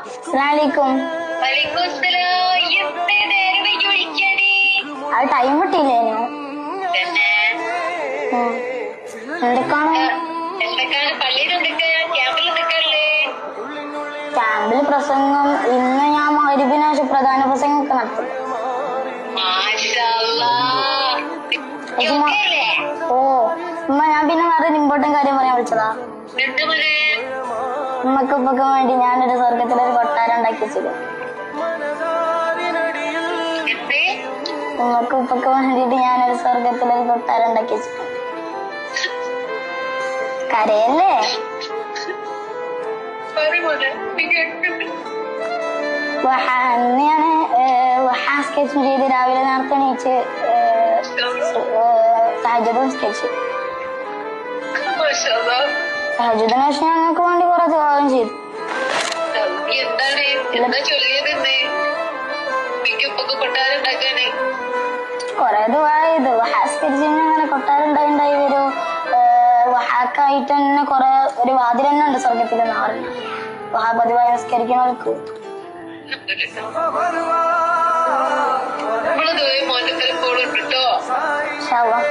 അസ്സലാമലൈക്കും. അത് ടൈം കിട്ടിയില്ലേനു. എന്തൊക്കെയാണ് ക്യാമ്പിൽ പ്രസംഗം? ഇന്ന് ഞാൻ മഗ്‌രിബിന് ശേഷം പ്രധാന പ്രസംഗം ഒക്കെ നടത്തും. ഓ ഉമ്മ, ഞാൻ പിന്നെ വേറെ ഇമ്പോർട്ടന്റ് കാര്യം പറയാൻ വിളിച്ചതാ. ഉമ്മക്ക് ഉപ്പൊക്കെ വേണ്ടി ഞാനൊരു സ്വർഗത്തിലൊരു കൊട്ടാരം ഉണ്ടാക്കി വെച്ചിരുന്നു. ഉമ്മക്ക് ഉപ്പൊക്കെ വേണ്ടിട്ട് ഞാനൊരു സ്വർഗത്തിലൊരു കൊട്ടാരം ഉണ്ടാക്കി വെച്ചിട്ടുണ്ട്. കരയല്ലേ? അന്ന് ഞാന് സ്കെച്ചും ചെയ്ത് രാവിലെ നേരത്തെ എണീച്ച് തഹജ്ജുദും സ്കെച്ച്. തഹജ്ജുദിന് ശേഷം ഞങ്ങൾക്ക് വേണ്ടി കുറെ ദുആവും ചെയ്തു. കൊറേ ദുആ ചെയ്തു. സ്കെച്ച് അങ്ങനെ കൊട്ടാരം ഉണ്ടായി വരും. വഹാക്കായിട്ട് തന്നെ കൊറേ ഒരു വാതിൽ തന്നെ ഉണ്ട് സ്വർഗത്തിലെന്ന് പറഞ്ഞു. വഹാ പതിവായി നിസ്കരിക്കണവർക്ക്. ഇൻഷാ അല്ലാഹ്.